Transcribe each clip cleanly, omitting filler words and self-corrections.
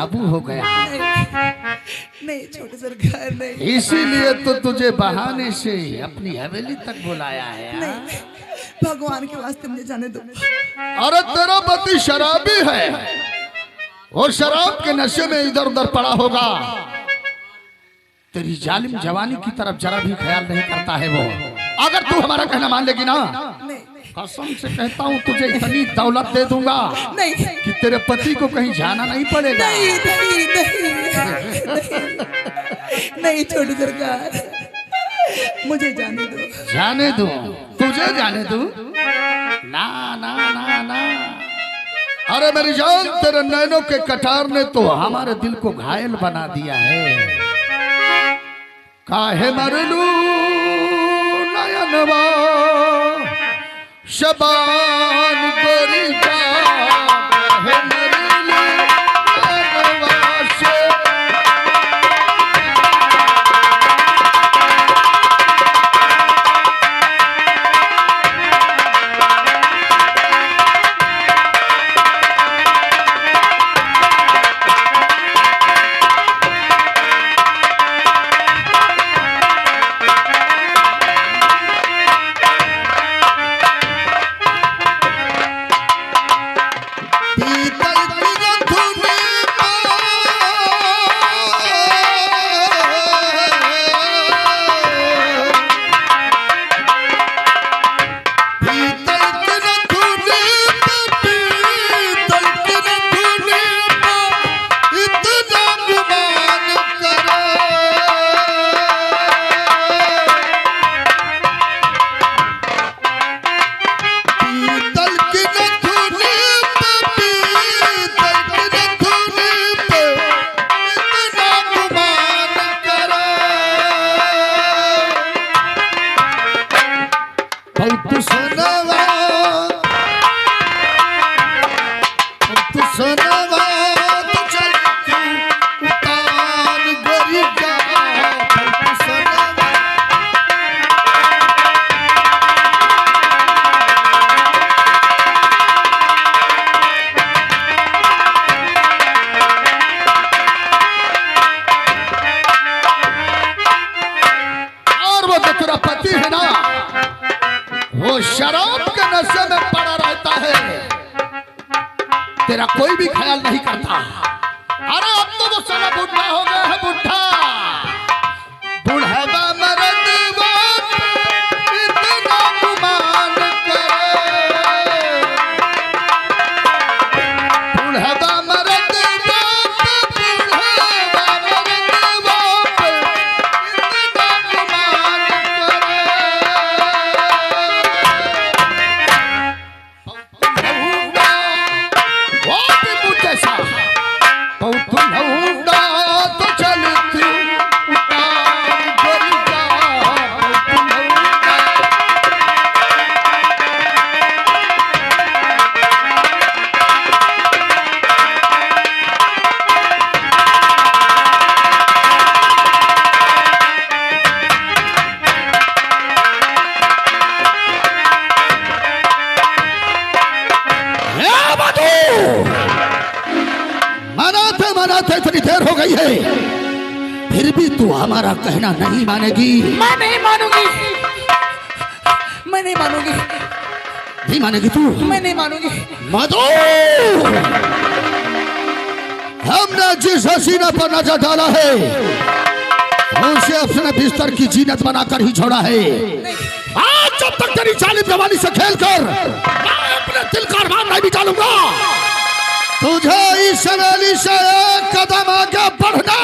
बेकाबू हो गया। नहीं छोटे सरकार नहीं। इसीलिए तो तुझे बहाने से अपनी हवेली तक बुलाया है। नहीं भगवान के वास्ते मुझे जाने दो। अरे तेरा पति शराबी है, वो शराब के नशे में इधर उधर पड़ा होगा। तेरी जालिम जवानी की तरफ जरा भी ख्याल नहीं करता है वो। अगर तू हमारा कहना मान लेगी ना, कसम से कहता हूँ तुझे इतनी दौलत दे दूंगा नहीं कि तेरे पति को कहीं जाना नहीं पड़ेगा। नहीं नहीं नहीं नहीं, नहीं छोटे सरकार मुझे जाने दो। जाने दो? तुझे जाने दो? ना ना ना ना। अरे मेरी जान, तेरे नैनों के कटार ने तो हमारे दिल को घायल बना दिया है। काहे मरलू नयनवा शबान गोरी जा, काहे मरलू नयनवा शबान। शराब के नशे में पड़ा रहता है, तेरा कोई भी ख्याल नहीं करता। अरे अब तो वो साला बुढ़ा हो गया है, बुढ़ा बुढ़ावा मर्द इतना गुमान करे, बुढ़ावा मर्द मनाते इतनी देर हो गई है, फिर भी तू हमारा कहना नहीं मानेगी। मैं नहीं मानूंगी, मैं नहीं मानूंगी। नहीं मानेगी तू? मैं नहीं मानूंगी। मधु, हमने जिस हसीना पर नजर डाला है उसे अपने बिस्तर की जीनत बनाकर ही छोड़ा है। आज जब तक तेरी जालिम जवानी से खेलकर मैं अपने दिल का अरमान नहीं निकालूंगा, तुझे इस हवेली से एक कदम आगे बढ़ना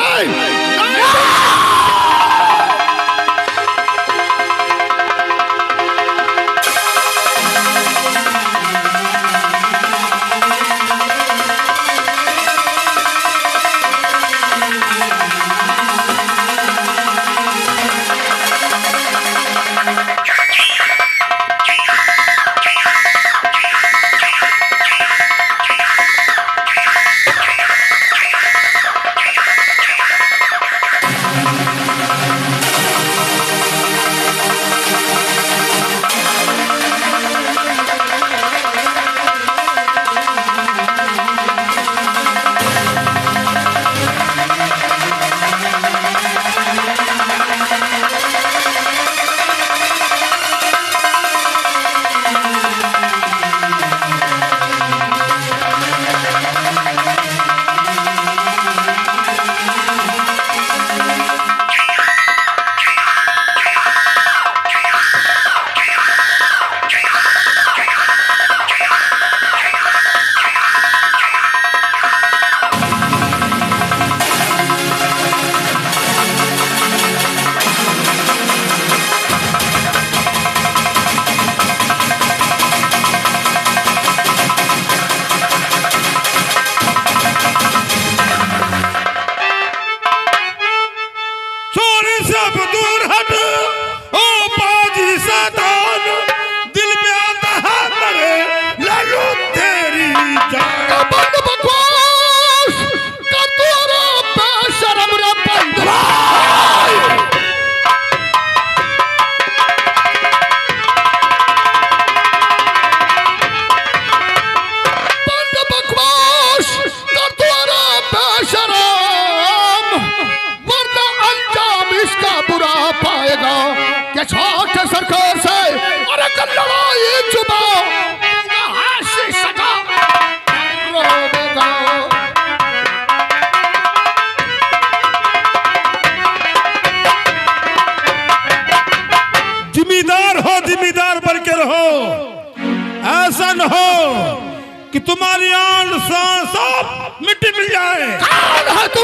कि तुम्हारी आन शान सब मिट्टी मिल जाए। कौन है तू?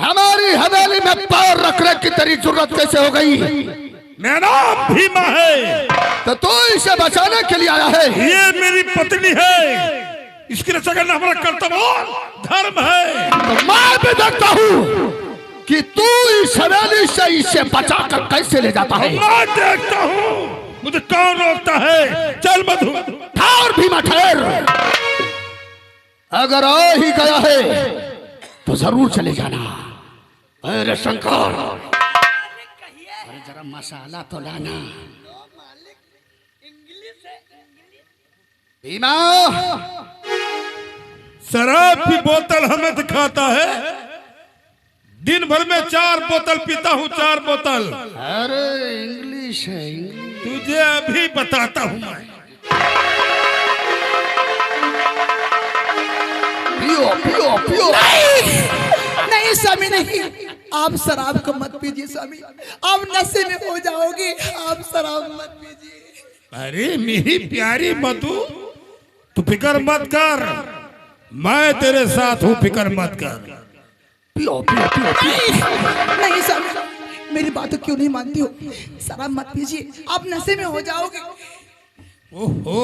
हमारी हवेली में पैर रखने की तेरी जरूरत कैसे हो गई? मेरा नाम भीमा है। तो तू इसे बचाने के लिए आया है? ये मेरी पत्नी है, इसकी रक्षा करना हमारा कर्तव्य और धर्म है। तो मैं भी देखता हूँ कि तू इस हवेली से इसे बचाकर कैसे ले जाता है। मैं देखता हूँ, मुझे कौन रोकता है। चल मधु। ठहर भीमा ठहर, अगर आ ही गया है तो जरूर चले जाना। अरे शंकर, अरे जरा मसाला तो लाना। भीमा, शराब की बोतल हमें दिखाता है, दिन भर में 4 बोतल पीता हूँ, 4 बोतल। अरे इंग्लिश है, इंग्लिश। तुझे अभी बताता हूँ मैं। पियो पियो पियो। नहीं स्वामी नहीं, आप शराब को मत पीजिए स्वामी, आप नशे में हो जाओगे। आप शराब मत पीजिए। अरे मेरी प्यारी मधु, तू फिक्र मत कर, मैं तेरे साथ हूँ, फिक्र मत कर। पियो पियो पियो पियो। नहीं स्वामी, मेरी बात क्यों नहीं मानती हो? शराब मत पीजिए, आप नशे में हो जाओगे। ओहो,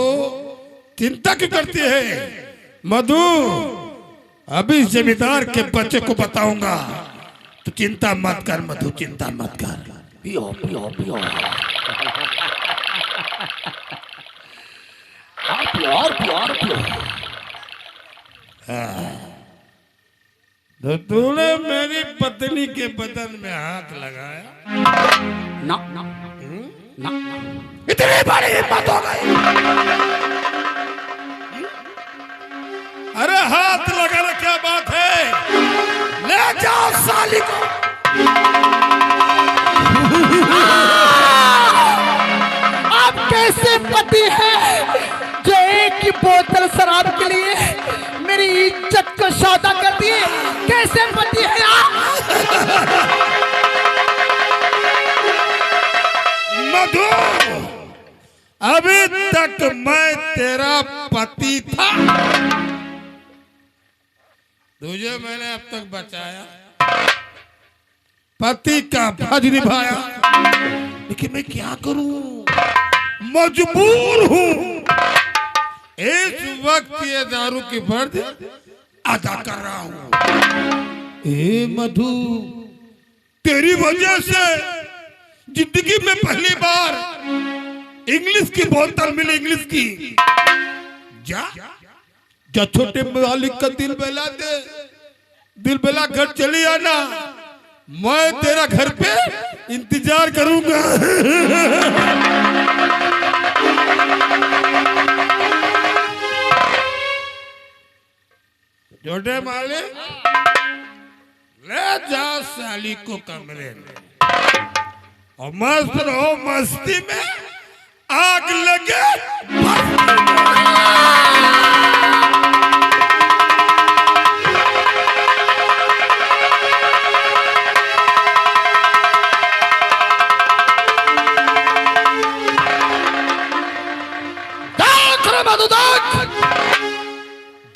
चिंता क्यों करती है मधु? अभी जमींदार के बच्चे को बताऊंगा, तू चिंता मत कर मधु, चिंता मत कर। पियो पियो पियो। और पियो। तो तूने मेरी पत्नी के बदन में हाथ लगाया ना ना ना, इतनी बड़ी हिम्मत हो गई। अरे हाथ लगाना क्या बात है? ले जाओ साली को। आप कैसे पति हैं जो एक ही बोतल शराब के लिए मेरी इज्जत को सौदा कर दिए? कैसे पति हैं आप? मधु, अभी तक मैं तेरा पति था, तुझे मैंने अब तक बचाया, पति का फर्ज निभाया, लेकिन मैं क्या करूं, मजबूर हूं। इस वक्त ये दारू की फर्ज अदा कर रहा हूं। ए मधु, तेरी वजह से जिंदगी में पहली बार इंग्लिश की बोतल मिली, इंग्लिश की। जा छोटे मालिक का दिल बहला दे, दिल बहला घर चली आना, मैं तेरा घर पे इंतजार करूंगा। छोटे मालिक, ले जा साली को कमरे में और मस्त रहो, मस्ती में आग लगे।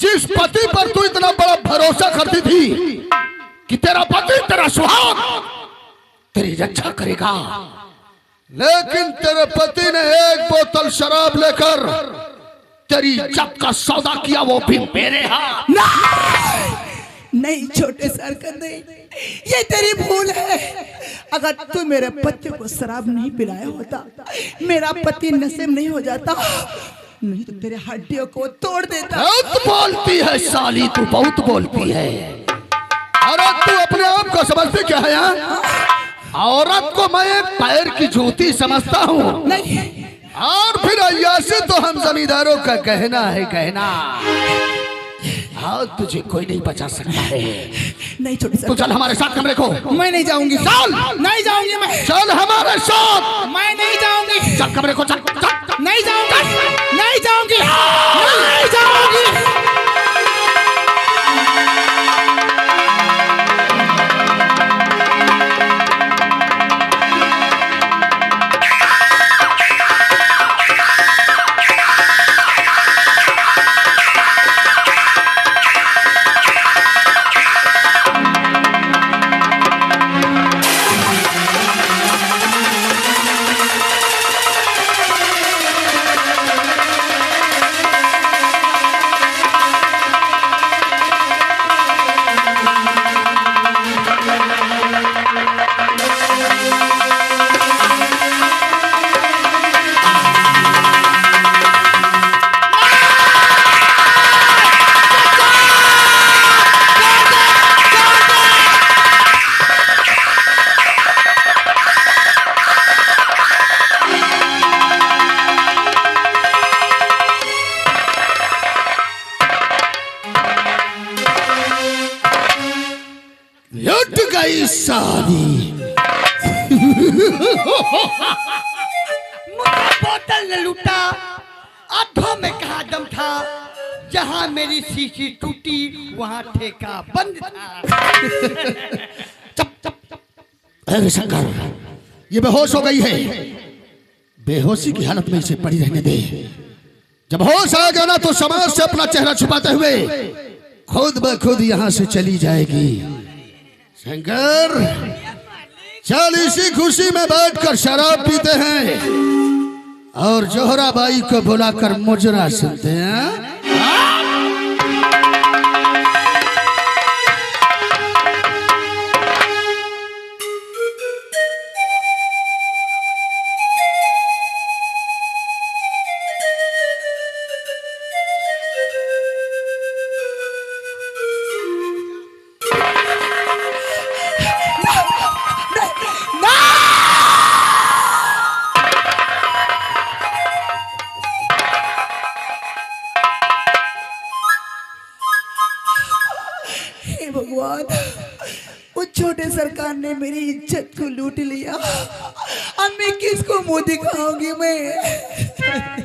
जिस पति पर तू इतना बड़ा भरोसा करती थी कि तेरा पति तेरा सुहाग तेरी रक्षा करेगा, लेकिन तेरे पति ने एक बोतल शराब लेकर तेरी इज्जत का सौदा किया, वो भी मेरे हाथ। नहीं छोटे सरकार, नहीं, ये तेरी भूल है। अगर तू मेरे पति को शराब नहीं पिलाया होता, मेरा पति नशे में नहीं हो जाता, नहीं तो तेरे हड्डियों को तोड़ देता। बहुत बोलती है साली, तू बहुत बोलती है। अरे तू अपने आप को समझती क्या है? औरत को मैं एक पैर की जूती समझता हूँ, नहीं, और फिर अय्याशी तो हम जमींदारों का कहना है, कहना। हाँ, तुझे कोई नहीं बचा सकता है। नहीं छोटे तू चल हमारे साथ कमरे को। मैं नहीं जाऊंगी। चल, नहीं जाऊंगी मैं। चल हमारे साथ। मैं नहीं जाऊंगी। चल कमरे को, चल चल। नहीं जाऊंगी, नहीं जाऊंगी, नहीं जाऊंगी। लुट गई सारी। मुझे बोतल ने लूटा, आंखों में कहा दम था, जहां मेरी शीशी टूटी वहां ठेका बंद था। चुप चुप चुप। अरे शंकर, ये बेहोश हो गई है। बेहोशी की हालत में इसे पड़ी रहने दे। जब होश आ गया ना तो समाज से अपना चेहरा छुपाते हुए खुद ब खुद यहाँ से चली जाएगी। शंकर, चल इसी खुशी में बैठकर शराब पीते हैं और जोहरा बाई को बुलाकर मुजरा सुनते हैं। भगवान, उस छोटे सरकार ने मेरी इज्जत को लूट लिया। अब मैं किसको मुंह दिखाऊंगी मैं?